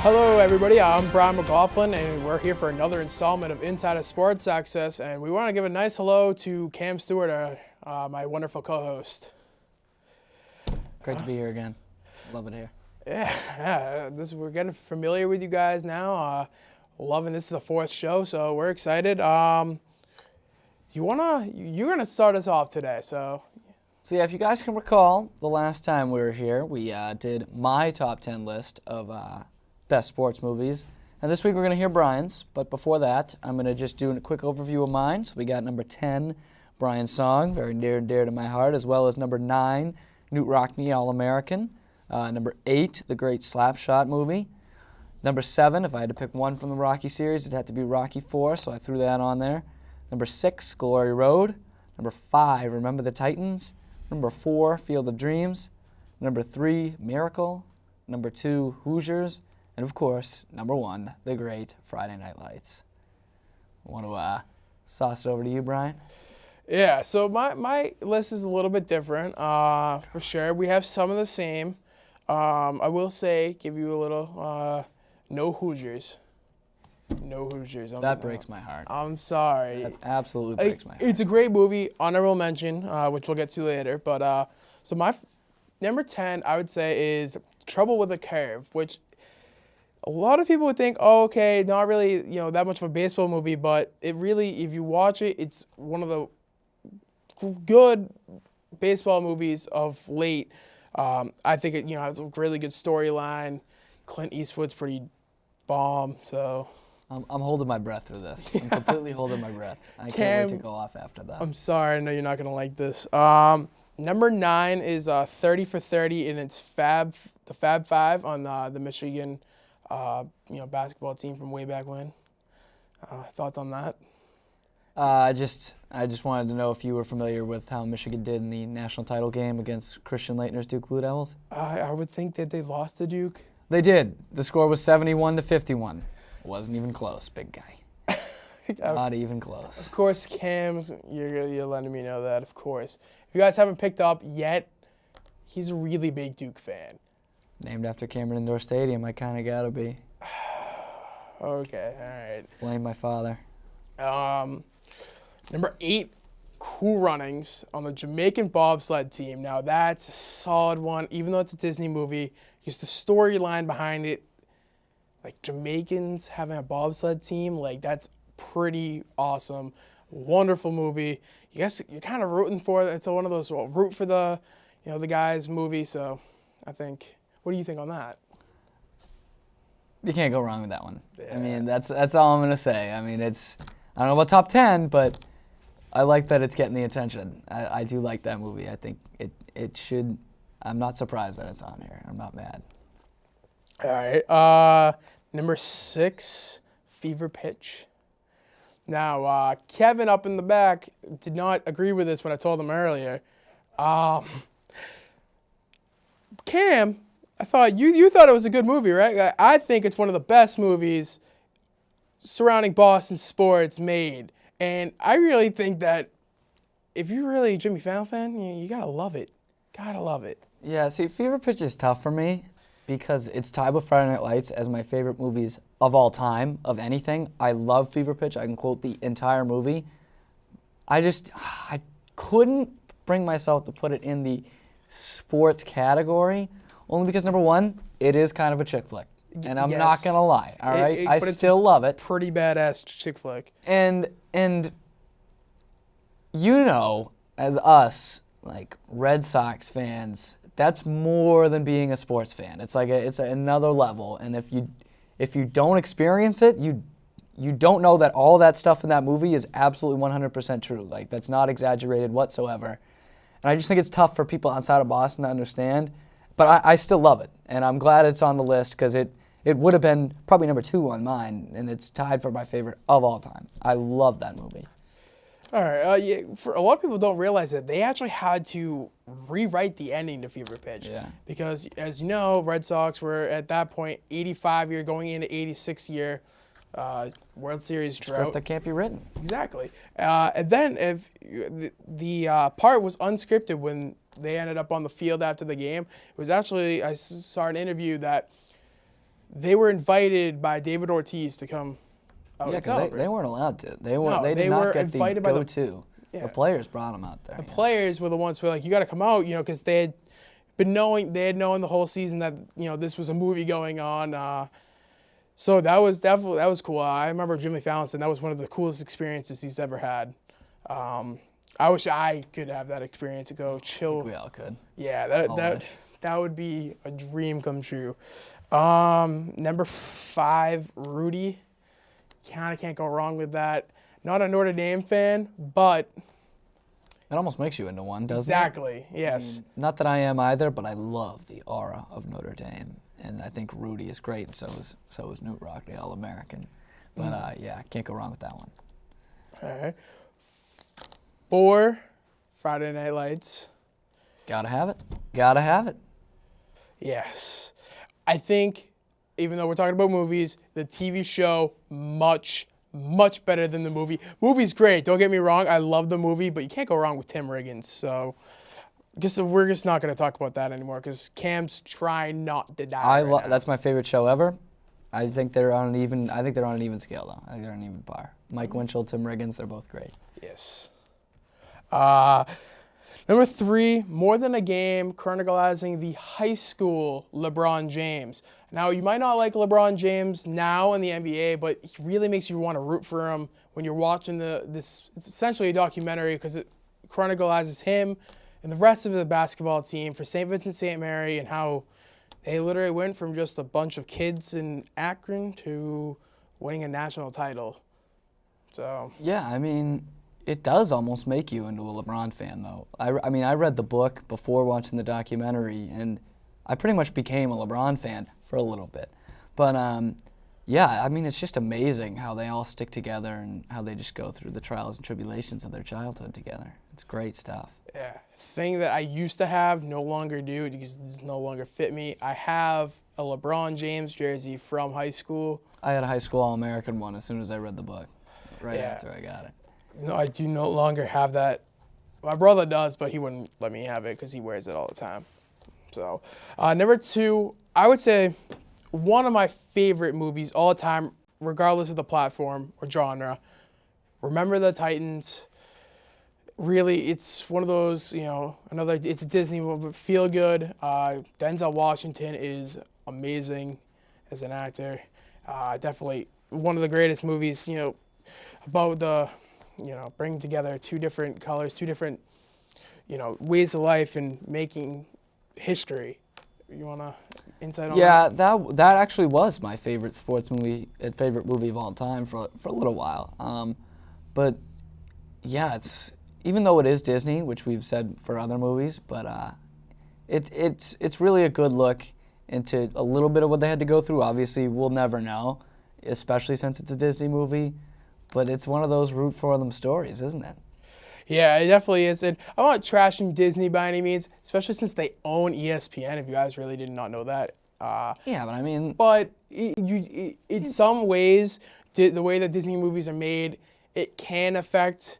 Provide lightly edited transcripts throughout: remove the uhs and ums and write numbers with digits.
Hello everybody, I'm Brian McLoughlin and we're here for another installment of Inside of Sports Access, and we want to give a nice hello to Cam Stuart, my wonderful co-host. Great to be here again. Love it here. Yeah, we're getting familiar with you guys now. Loving this is the fourth show, so we're excited. You're gonna start us off today, so. So yeah, if you guys can recall, the last time we were here, we did my top 10 list of best sports movies. And this week we're going to hear Brian's. But before that, I'm going to just do a quick overview of mine. So we got number 10, Brian's Song, very near and dear to my heart, as well as number 9, Knute Rockne, All-American. Number 8, the great Slapshot movie. Number 7, if I had to pick one from the Rocky series, it'd have to be Rocky IV, so I threw that on there. Number 6, Glory Road. Number 5, Remember the Titans. Number 4, Field of Dreams. Number 3, Miracle. Number 2, Hoosiers. And of course, number 1, the great Friday Night Lights. Want to sauce it over to you, Brian? Yeah, so my list is a little bit different, for sure. We have some of the same. I will say, give you a little, no Hoosiers. No Hoosiers. That breaks my heart. I'm sorry. That absolutely breaks my heart. It's a great movie, honorable mention, which we'll get to later. But so my number 10, I would say, is Trouble with a Curve, which a lot of people would think, oh, okay, not really, that much of a baseball movie, but it really, if you watch it, it's one of the good baseball movies of late. I think it, has a really good storyline. Clint Eastwood's pretty bomb, so. I'm holding my breath through this. I'm completely holding my breath. I can't wait to go off after that. I'm sorry, I know you're not gonna like this. Number 9 is 30 for 30, and it's the Fab Five on the Michigan, basketball team from way back when. Thoughts on that? I just wanted to know if you were familiar with how Michigan did in the national title game against Christian Laettner's Duke Blue Devils. I would think that they lost to Duke. They did. The score was 71-51. Wasn't even close, big guy. Not even close. Of course, Cam's, you're letting me know that, of course. If you guys haven't picked up yet, he's a really big Duke fan. Named after Cameron Indoor Stadium, I kind of got to be. Okay, all right. Blame my father. Number 8, Cool Runnings on the Jamaican bobsled team. Now, that's a solid one, even though it's a Disney movie, because the storyline behind it, like Jamaicans having a bobsled team, like that's pretty awesome. Wonderful movie. You guess you're kind of rooting for it. It's one of those root for the, the guys movie. So I think, what do you think on that? You can't go wrong with that one. Yeah. I mean, that's all I'm going to say. I mean, I don't know about top 10, but I like that it's getting the attention. I do like that movie. I think it should. I'm not surprised that it's on here. I'm not mad. All right. Number 6, Fever Pitch. Now, Kevin up in the back did not agree with this when I told him earlier. Cam, I thought you thought it was a good movie, right? I think it's one of the best movies surrounding Boston sports made. And I really think that if you're really a Jimmy Fallon fan, you gotta love it. Gotta love it. Yeah, see, Fever Pitch is tough for me because it's tied with Friday Night Lights as my favorite movies of all time, of anything. I love Fever Pitch. I can quote the entire movie. I couldn't bring myself to put it in the sports category, only because, number 1, it is kind of a chick flick. And I'm not going to lie, all right? I still love it. Pretty badass chick flick. And as us, like Red Sox fans, that's more than being a sports fan. It's like it's another level. And if you don't experience it, you don't know that all that stuff in that movie is absolutely 100% true. Like, that's not exaggerated whatsoever. And I just think it's tough for people outside of Boston to understand. But I still love it. And I'm glad it's on the list because it would have been probably number 2 on mine. And it's tied for my favorite of all time. I love that movie. All right. For a lot of people don't realize that they actually had to rewrite the ending to Fever Pitch. Yeah. Because, as you know, Red Sox were at that point 85 year going into 86 year World Series drought. Script that can't be written. Exactly. And then if the part was unscripted when they ended up on the field after the game, it was actually, I saw an interview that they were invited by David Ortiz to come out Yeah, and because celebrate. they weren't allowed to. They No, did they not were get the invited by the- go-to. Yeah. The players brought them out there. The yeah. players were the ones who were like, you got to come out, because they had known the whole season that, this was a movie going on. So that was cool. I remember Jimmy Fallon said that was one of the coolest experiences he's ever had. I wish I could have that experience to go chill. We all could. Yeah, that would be a dream come true. Number 5, Rudy. Kind of can't go wrong with that. Not a Notre Dame fan, but It almost makes you into one, doesn't exactly, it? yes. Not that I am either, but I love the aura of Notre Dame, and I think Rudy is great. So is Newt Rock, the All-American. But yeah, can't go wrong with that one. All right. 4, Friday Night Lights. Gotta have it. Gotta have it. Yes. I think, even though we're talking about movies, the TV show much better than the movie. Movie's great, don't get me wrong. I love the movie, but you can't go wrong with Tim Riggins. So we're just not going to talk about that anymore because Cam's trying not to die. That's my favorite show ever. I think they're on an even scale though. I think they're on an even par. Mike Winchell, Tim Riggins, they're both great. Yes. Number 3, More Than a Game, chronicling the high school LeBron James. Now, you might not like LeBron James now in the NBA, but he really makes you want to root for him when you're watching this. It's essentially a documentary because it chronicles him and the rest of the basketball team for St. Vincent St. Mary and how they literally went from just a bunch of kids in Akron to winning a national title. So Yeah, I mean, it does almost make you into a LeBron fan, though. I mean, I read the book before watching the documentary, and I pretty much became a LeBron fan for a little bit. But, yeah, I mean, it's just amazing how they all stick together and how they just go through the trials and tribulations of their childhood together. It's great stuff. yeah, thing that I used to have, no longer do because it does no longer fit me. I have a LeBron James jersey from high school. I had a high school All-American one as soon as I read the book, right Yeah. after I got it. No, I do no longer have that. My brother does, but he wouldn't let me have it because he wears it all the time. So, number 2, I would say one of my favorite movies all the time, regardless of the platform or genre. Remember the Titans. Really, it's one of those, it's a Disney movie, feel good. Denzel Washington is amazing as an actor. Definitely one of the greatest movies, about the, bringing together 2 different colors, 2 different, ways of life and making history. You want to insight on that? Yeah, that actually was my favorite sports movie, favorite movie of all time for a little while. But yeah, it's even though it is Disney, which we've said for other movies, but it's really a good look into a little bit of what they had to go through. Obviously, we'll never know, especially since it's a Disney movie. But it's one of those root for them stories, isn't it? Yeah, it definitely is. And I'm not trashing Disney by any means, especially since they own ESPN, if you guys really did not know that. Yeah, but I mean... But in some ways, the way that Disney movies are made, it can affect...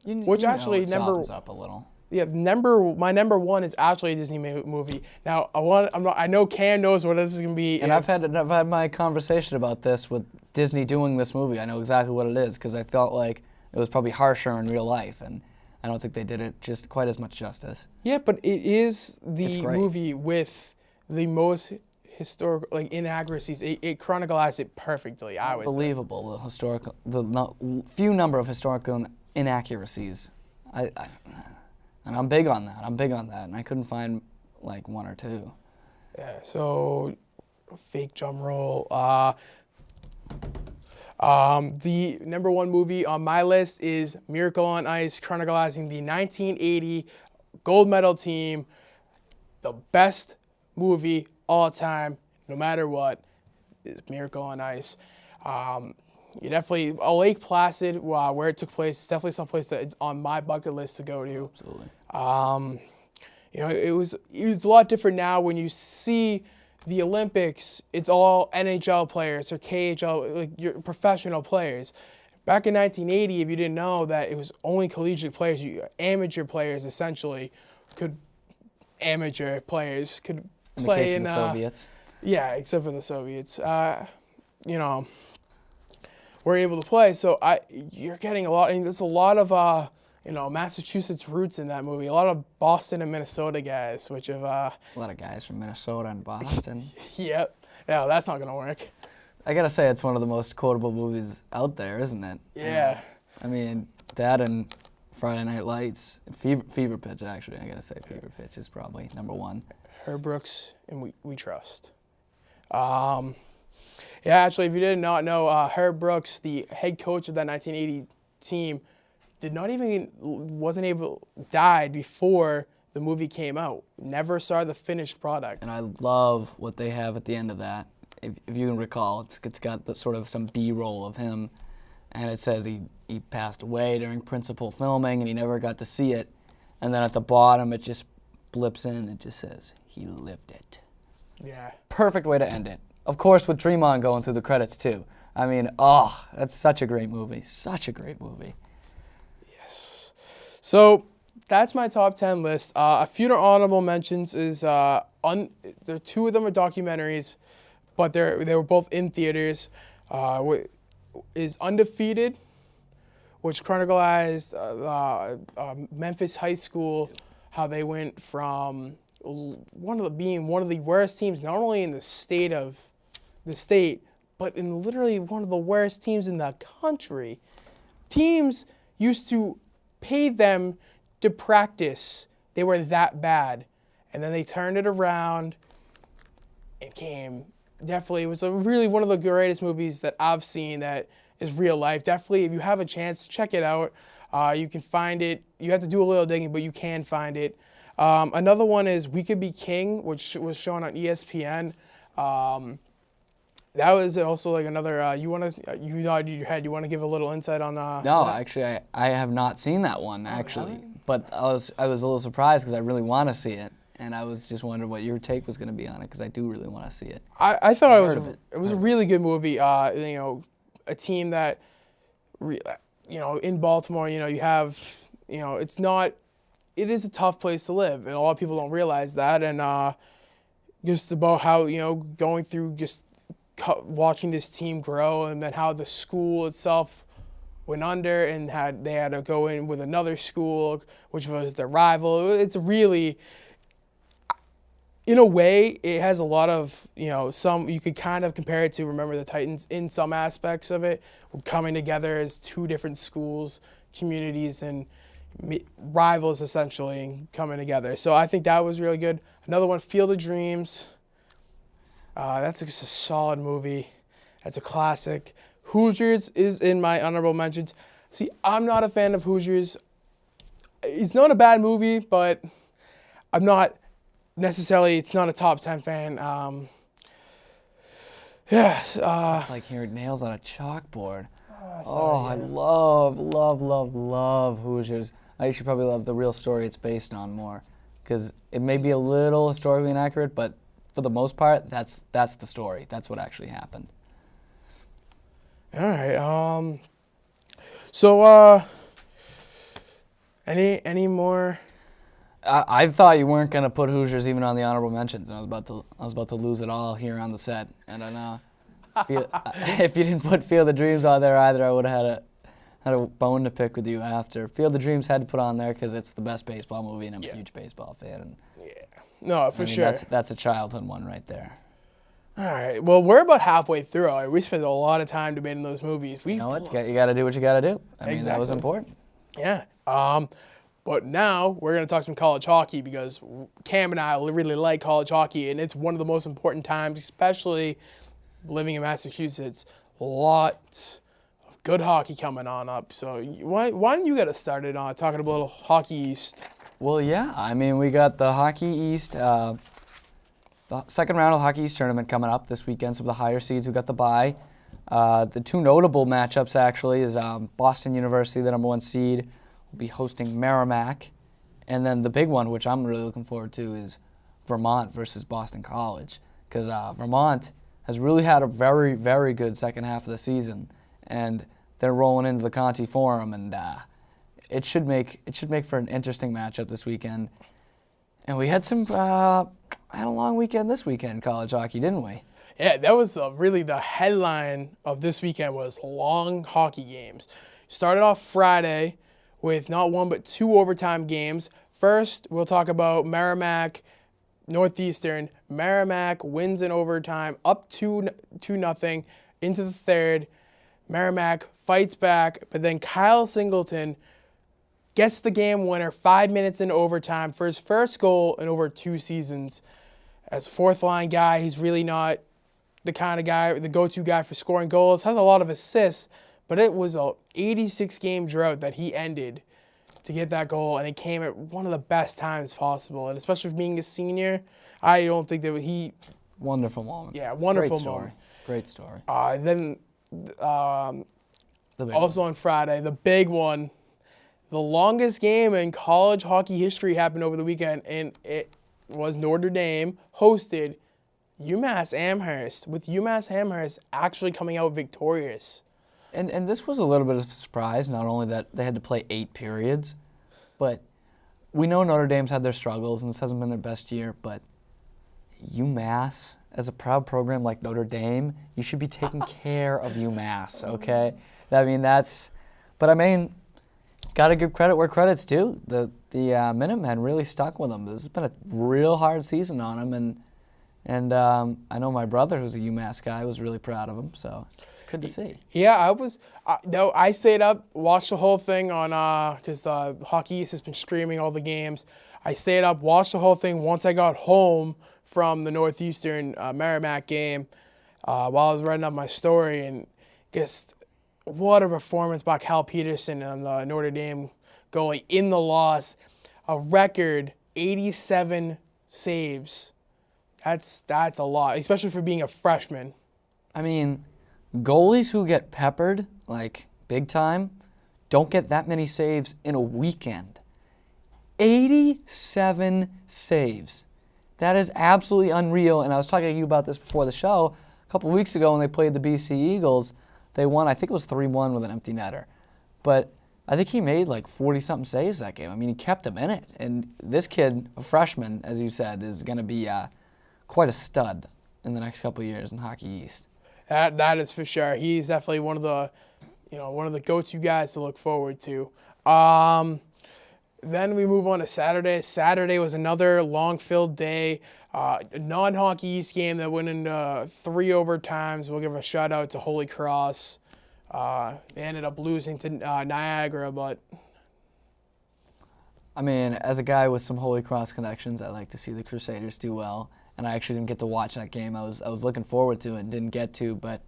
which actually it softens up a little. Yeah, my number 1 is actually a Disney movie. Now, I know Cam knows what this is gonna be. And I've had my conversation about this with Disney doing this movie. I know exactly what it is because I felt like it was probably harsher in real life, and I don't think they did it just quite as much justice. Yeah, but it is the great. movie with the most historical inaccuracies. It chronicles it perfectly. I would say. Unbelievable few number of historical inaccuracies. And I'm big on that. And I couldn't find like 1 or 2. Yeah. So, fake drum roll. The number 1 movie on my list is Miracle on Ice, chronicling the 1980 gold medal team. The best movie all time, no matter what, is Miracle on Ice. You definitely, Lake Placid, where it took place, is definitely someplace that it's on my bucket list to go to. Absolutely. It was a lot different now when you see the Olympics. It's all NHL players or KHL, like your professional players. Back in 1980, if you didn't know that it was only collegiate players, amateur players essentially could In the play case in of the Soviets. Yeah, except for the Soviets. You know, were able to play. So you're getting a lot, and there's a lot of Massachusetts roots in that movie. A lot of Boston and Minnesota guys, which have A lot of guys from Minnesota and Boston. yep. Yeah, that's not gonna work. I gotta say, it's one of the most quotable movies out there, isn't it? Yeah. I mean, that and Friday Night Lights, Fever Pitch. Actually, I gotta say, Fever Pitch is probably number one. Herb Brooks and we trust. Yeah, actually, if you did not know, Herb Brooks, the head coach of that 1980 team, died before the movie came out. Never saw the finished product. And I love what they have at the end of that. If you can recall, it's got the sort of some B-roll of him, and it says he passed away during principal filming and he never got to see it. And then at the bottom, it just blips in and it just says, he lived it. Yeah. Perfect way to end it. Of course, with Tremont going through the credits too. I mean, that's such a great movie. Such a great movie. Yes. So that's my top 10 list. A few honorable mentions is two of them are documentaries, but they were both in theaters. Is Undefeated, which chronicles Memphis High School, how they went from being one of the worst teams, not only in the state, but in literally one of the worst teams in the country. Teams used to pay them to practice. They were that bad. And then they turned it around and it was really one of the greatest movies that I've seen that is real life. Definitely, if you have a chance, check it out. You can find it. You have to do a little digging, but you can find it. Another one is We Could Be King, which was shown on ESPN. That was also like another. You nodded your head. You want to give a little insight on? No, actually, I have not seen that one actually, but I was a little surprised because I really want to see it, and I was just wondering what your take was going to be on it because I do really want to see it. I thought it was a really good movie. A team that, in Baltimore, you have, it is a tough place to live, and a lot of people don't realize that, and just about how going through just watching this team grow, and then how the school itself went under, and they had to go in with another school, which was their rival. It's really, in a way, it has a lot of, some, you could kind of compare it to Remember the Titans in some aspects of it, coming together as two different schools, communities, and rivals essentially coming together. So I think that was really good. Another one, Field of Dreams. That's just a solid movie. That's a classic. Hoosiers is in my honorable mentions. See, I'm not a fan of Hoosiers. It's not a bad movie, but I'm not necessarily, it's not a top 10 fan. Yes. It's like hearing nails on a chalkboard. I love Hoosiers. I actually probably love the real story it's based on more because it may be a little historically inaccurate, but for the most part, that's the story. That's what actually happened. All right. So, any more? I thought you weren't gonna put Hoosiers even on the honorable mentions, and I was about to lose it all here on the set. And if you didn't put Field of Dreams on there either, I would have had a bone to pick with you after. Field of Dreams had to put on there because it's the best baseball movie, and I'm a huge baseball fan. And no, for sure. That's a childhood one right there. All right. Well, we're about halfway through. We spent a lot of time debating those movies. You got to do what you got to do. I mean, that was important. Yeah. But now we're going to talk some college hockey because Cam and I really like college hockey, and it's one of the most important times, especially living in Massachusetts. Lots of good hockey coming on up. So why don't you get us started on talking about a little Hockey East? Well, yeah. I mean, we got the Hockey East, the second round of the Hockey East tournament coming up this weekend. Some of the higher seeds who got the bye. The two notable matchups actually is Boston University, the number one seed, will be hosting Merrimack, and then the big one, which I'm really looking forward to, is Vermont versus Boston College, because Vermont has really had a very, very good second half of the season, and they're rolling into the Conti Forum, and it should make for an interesting matchup this weekend. And we had some had a long weekend this weekend, college hockey, didn't we? Yeah, that was really the headline of this weekend was long hockey games. Started off Friday with not one but two overtime games. First, we'll talk about Merrimack, Northeastern. Merrimack wins in overtime, up 2-0 into the third. Merrimack fights back, but then Kyle Singleton gets the game winner 5 minutes into overtime for his first goal in over 2 seasons. As a fourth-line guy, he's really not the kind of guy, the go-to guy for scoring goals. Has a lot of assists, but it was a 86-game drought that he ended to get that goal, and it came at one of the best times possible. And especially for being a senior, I don't think that he... Wonderful moment. Yeah, wonderful Great story. moment. Great story. Then also on Friday, the big one, the longest game in college hockey history happened over the weekend, and it was Notre Dame hosted UMass Amherst, with UMass Amherst actually coming out victorious. And this was a little bit of a surprise, not only that they had to play 8 periods, but we know Notre Dame's had their struggles, and this hasn't been their best year, but UMass, as a proud program like Notre Dame, you should be taking care of UMass, okay? I mean, got to give credit where credit's due. The Minutemen really stuck with them. This has been a real hard season on them, and I know my brother, who's a UMass guy, was really proud of him, so it's good to see. Yeah, I stayed up, watched the whole thing on, because the Hockey East has been streaming all the games. I stayed up, watched the whole thing once I got home from the Northeastern Merrimack game while I was writing up my story, and just what a performance by Cal Peterson on the Notre Dame goalie in the loss. A record 87 saves. That's a lot, especially for being a freshman. I mean, goalies who get peppered, like big time, don't get that many saves in a weekend. 87 saves. That is absolutely unreal, and I was talking to you about this before the show. A couple weeks ago when they played the BC Eagles, they won, I think it was 3-1 with an empty netter. But I think he made like 40-something saves that game. I mean, he kept them in it. And this kid, a freshman, as you said, is going to be quite a stud in the next couple of years in Hockey East. That is for sure. He's definitely one of the go-to guys to look forward to. Then we move on to Saturday. Saturday was another long-filled day. A non-Hockey East game that went into 3 overtimes. We'll give a shout-out to Holy Cross. They ended up losing to Niagara, but... I mean, as a guy with some Holy Cross connections, I like to see the Crusaders do well. And I actually didn't get to watch that game. I was looking forward to it and didn't get to, but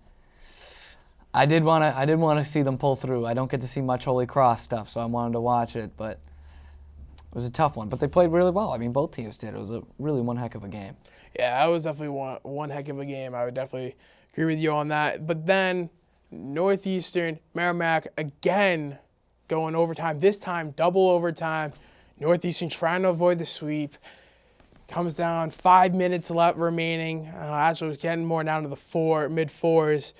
I did want to see them pull through. I don't get to see much Holy Cross stuff, so I wanted to watch it, but it was a tough one. But they played really well. I mean, both teams did. It was really one heck of a game. Yeah, that was definitely one heck of a game. I would definitely agree with you on that. But then Northeastern, Merrimack again going overtime. This time, double overtime. Northeastern trying to avoid the sweep. Comes down, 5 minutes left remaining. Actually, it was getting more down to the mid-4s.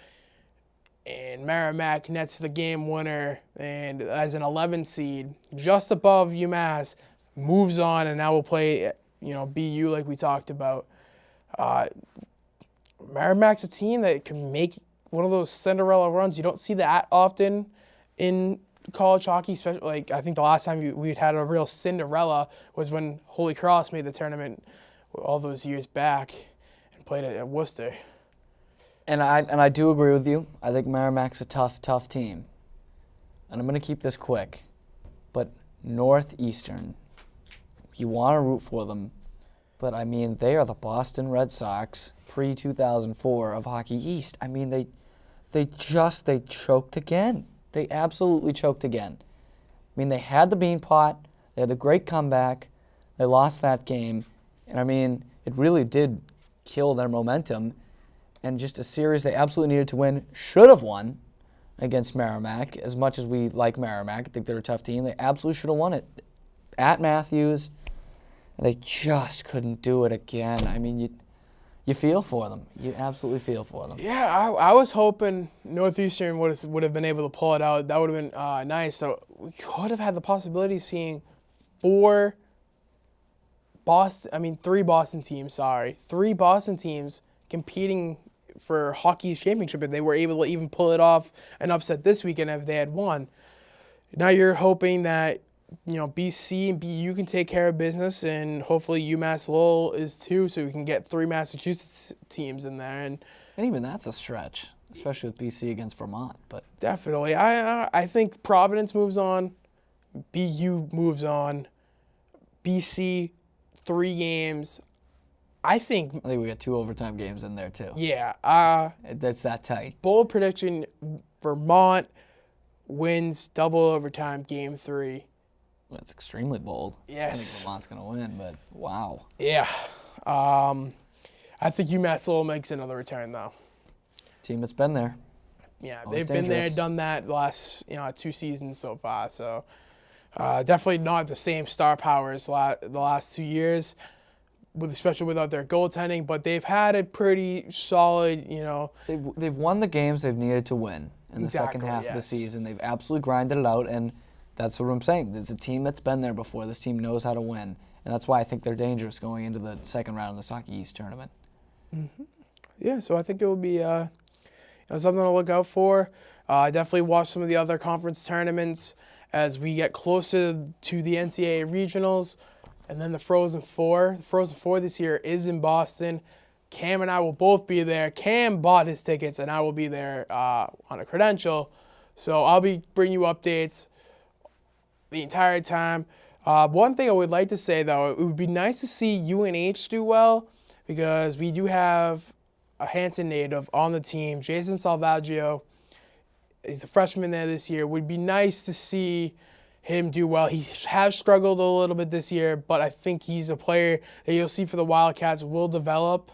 And Merrimack nets the game winner, and as an 11 seed, just above UMass, moves on, and now will play, BU like we talked about. Merrimack's a team that can make one of those Cinderella runs. You don't see that often in college hockey, especially I think the last time we'd had a real Cinderella was when Holy Cross made the tournament all those years back and played at Worcester. And I do agree with you. I think Merrimack's a tough team. And I'm going to keep this quick. But Northeastern, you want to root for them. But, I mean, they are the Boston Red Sox pre-2004 of Hockey East. I mean, they choked again. They absolutely choked again. I mean, they had the bean pot. They had the great comeback. They lost that game. And, I mean, it really did kill their momentum. And just a series they absolutely needed to win, should have won against Merrimack. As much as we like Merrimack, I think they're a tough team. They absolutely should have won it at Matthews. And they just couldn't do it again. I mean, you feel for them. You absolutely feel for them. Yeah, I was hoping Northeastern would have been able to pull it out. That would have been nice. So we could have had the possibility of seeing 4 three Boston teams, sorry. Three Boston teams competing for hockey's championship, and they were able to even pull it off and upset this weekend if they had won. Now you're hoping that, BC and BU can take care of business, and hopefully UMass Lowell is too, so we can get three Massachusetts teams in there. And even that's a stretch, especially with BC against Vermont. But definitely, I think Providence moves on, BU moves on, BC 3 games. I think we got 2 overtime games in there too. Yeah, that's that tight. Bold prediction: Vermont wins double overtime, game 3. That's extremely bold. Yes. I think Vermont's going to win, but wow. Yeah. I think UMass Lowell makes another return, though. Team that's been there. Yeah, Always they've been there, dangerous. done that last 2 seasons so far. So definitely not the same star power as the last 2 years, especially without their goaltending. But they've had a pretty solid, They've won the games they've needed to win in the second half of the season. They've absolutely grinded it out, and that's what I'm saying. There's a team that's been there before. This team knows how to win, and that's why I think they're dangerous going into the second round of the Hockey East tournament. Mm-hmm. Yeah, so I think it will be something to look out for. Definitely watch some of the other conference tournaments as we get closer to the NCAA regionals, and then the Frozen Four. The Frozen Four this year is in Boston. Cam and I will both be there. Cam bought his tickets, and I will be there on a credential. So I'll be bringing you updates the entire time. One thing I would like to say, though, it would be nice to see UNH do well, because we do have a Hanson native on the team, Jason Salvaggio. He's a freshman there this year. It would be nice to see him do well. He has struggled a little bit this year, but I think he's a player that you'll see for the Wildcats will develop,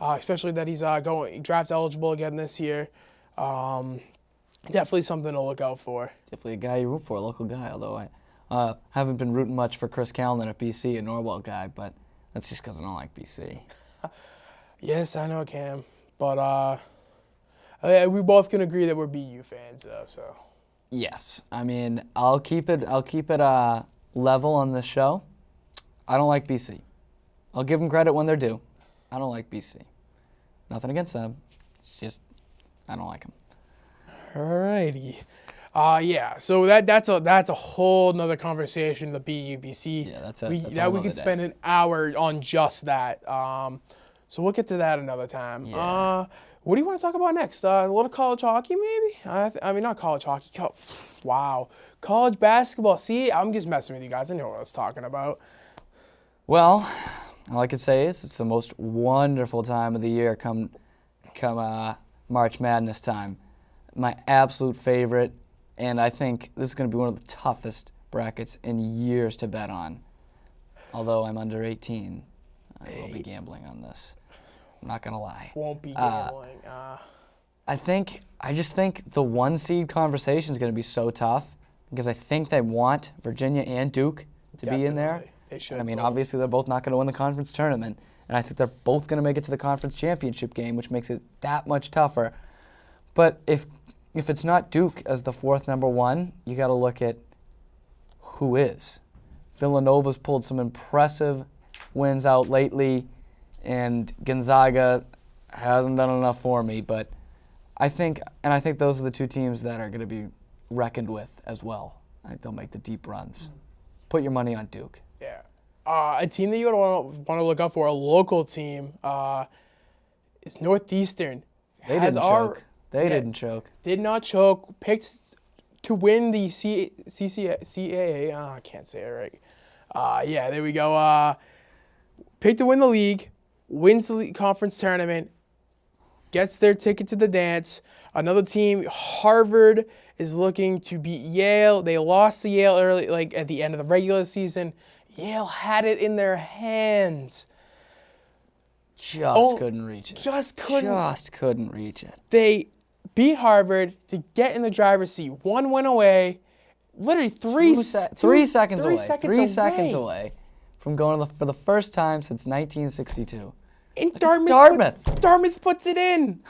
especially that he's going draft eligible again this year. Definitely something to look out for. Definitely a guy you root for, a local guy, although I haven't been rooting much for Chris Callan at BC, a Norwell guy, but that's just because I don't like BC. Yes, I know, Cam, but we both can agree that we're BU fans, though. So yes, I mean I'll keep it level on this show. I don't like BC. I'll give them credit when they're due. I don't like BC. Nothing against them. It's just I don't like them. Alrighty. Yeah. So that's a whole nother conversation. The BC. Yeah, that's we could spend an hour on just that. So we'll get to that another time. Yeah. What do you want to talk about next? A little college hockey, maybe? I mean, not college hockey. Wow. College basketball. See, I'm just messing with you guys. I know what I was talking about. Well, all I could say is it's the most wonderful time of the year come March Madness time. My absolute favorite, and I think this is going to be one of the toughest brackets in years to bet on. Although I'm under 18, I will be gambling on this. I'm not going to lie. Won't be gambling. I just think the 1 seed conversation is going to be so tough because I think they want Virginia and Duke to be in there. They should. I mean, obviously they're both not going to win the conference tournament, and I think they're both going to make it to the conference championship game, which makes it that much tougher. But if it's not Duke as the 4th number 1, you got to look at who is. Villanova's pulled some impressive wins out lately, and Gonzaga hasn't done enough for me. But I think those are the 2 teams that are going to be reckoned with as well. I think they'll make the deep runs. Put your money on Duke. Yeah. A team that you would want to look out for, a local team, is Northeastern. They didn't choke. Didn't choke. Did not choke. Picked to win the CAA. I can't say it right. Yeah, there we go. Picked to win the league, wins the conference tournament, gets their ticket to the dance. Another team, Harvard, is looking to beat Yale. They lost to Yale early, like at the end of the regular season. Yale had it in their hands. Couldn't reach it. Just couldn't reach it. They beat Harvard to get in the driver's seat. 1 win away. Literally 3 seconds away from going for the first time since 1962. And Dartmouth puts it in.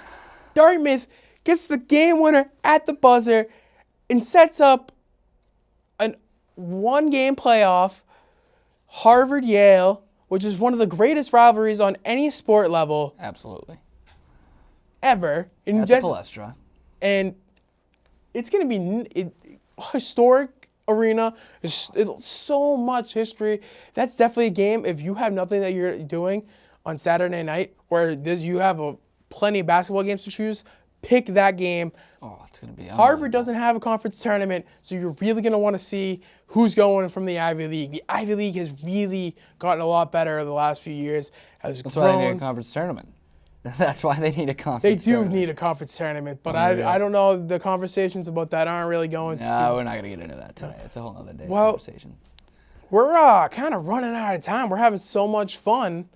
Dartmouth gets the game winner at the buzzer and sets up a 1-game playoff. Harvard-Yale, which is one of the greatest rivalries on any sport level Absolutely. ever. And At the Palestra. And it's going to be historic arena. It's so much history. That's definitely a game, if you have nothing that you're doing on Saturday night, where you have plenty of basketball games to choose, pick that game. Oh, it's going to be Harvard doesn't have a conference tournament, so you're really going to want to see who's going from the Ivy League. The Ivy League has really gotten a lot better the last few years. That's why they need a conference tournament. That's why they need a conference tournament. They do need a conference tournament, but I don't know. The conversations about that aren't really going to. No, we're not going to get into that today. It's a whole other day's conversation. We're kind of running out of time. We're having so much fun,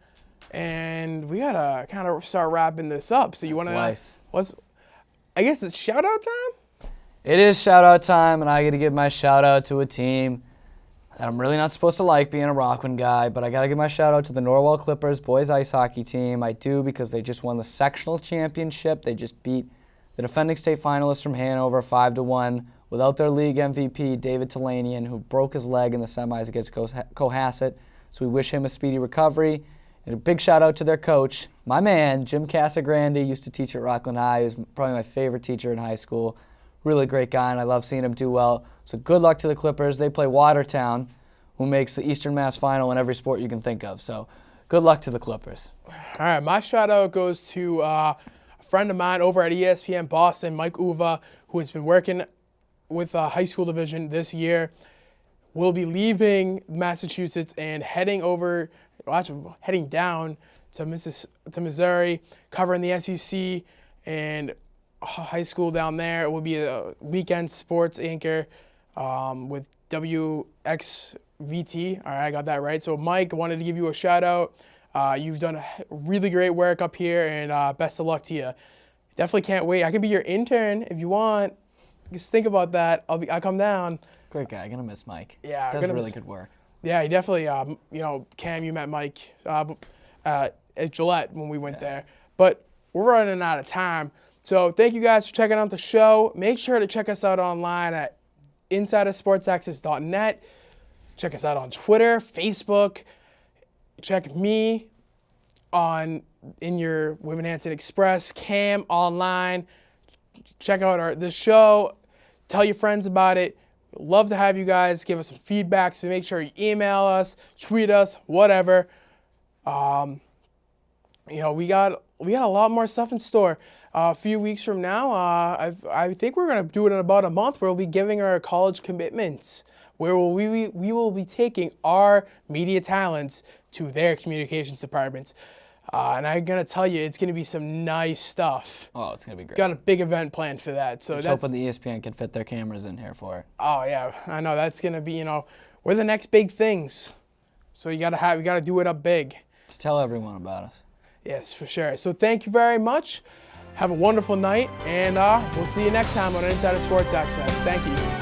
and we got to kind of start wrapping this up. So you want to... I guess it's shout-out time? It is shout-out time, and I got to give my shout-out to a team that I'm really not supposed to like being a Rockland guy, but I got to give my shout-out to the Norwell Clippers boys ice hockey team. I do, because they just won the sectional championship. They just beat the defending state finalists from Hanover 5-1 without their league MVP, David Talanian, who broke his leg in the semis against Cohasset. So we wish him a speedy recovery. And a big shout-out to their coach, my man, Jim Casagrande, used to teach at Rockland High. He was probably my favorite teacher in high school. Really great guy, and I love seeing him do well. So good luck to the Clippers. They play Watertown, who makes the Eastern Mass Final in every sport you can think of. So good luck to the Clippers. All right, my shout-out goes to a friend of mine over at ESPN Boston, Mike Uva, who has been working with high school division this year. Will be leaving Massachusetts and heading down to Missouri, covering the SEC and high school down there. It will be a weekend sports anchor with WXVT. All right, I got that right. So, Mike, I wanted to give you a shout out. You've done really great work up here, and best of luck to you. Definitely can't wait. I can be your intern if you want. Just think about that. I'll come down. Great guy. I'm gonna miss Mike. Yeah, does really good work. Yeah, he definitely. Cam, you met Mike at Gillette when we went there. But we're running out of time. So thank you guys for checking out the show. Make sure to check us out online at insidersportsaccess.net. Check us out on Twitter, Facebook. Check me in your Womenhampton Express, Cam online. Check out this show. Tell your friends about it. We'd love to have you guys give us some feedback. So make sure you email us, tweet us, whatever. We got a lot more stuff in store. A few weeks from now, I think we're going to do it in about a month, where we'll be giving our college commitments, where we will be taking our media talents to their communications departments. And I'm going to tell you, it's going to be some nice stuff. Oh, it's going to be great. Got a big event planned for that. So just hoping the ESPN can fit their cameras in here for it. Oh, yeah. I know. That's going to be, we're the next big things. So you got to do it up big. Just tell everyone about us. Yes, for sure. So thank you very much. Have a wonderful night, and we'll see you next time on Insider Sports Access. Thank you.